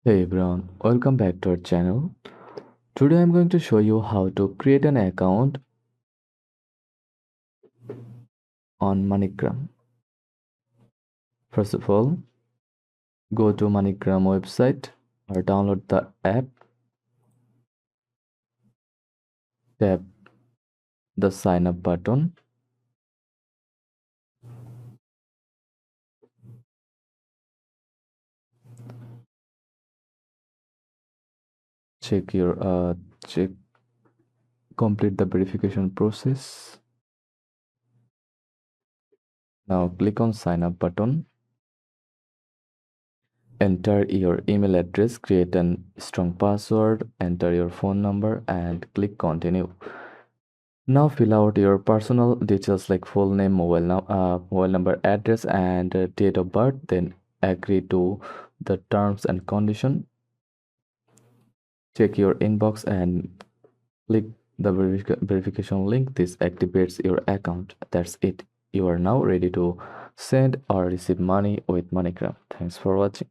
Hey everyone, welcome back to our channel. Today I'm going to show you how to create an account on MoneyGram. First of all, go to MoneyGram website or download the app, tap the sign up button, check your check complete the verification process. Now click on sign up button, enter your email address, create a strong password, enter your phone number and click continue. Now fill out your personal details like full name, mobile number, address, and date of birth. Then agree to the terms and condition. Check your inbox and click the verification link. This activates your account. That's it. You are now ready to send or receive money with MoneyGram. Thanks for watching.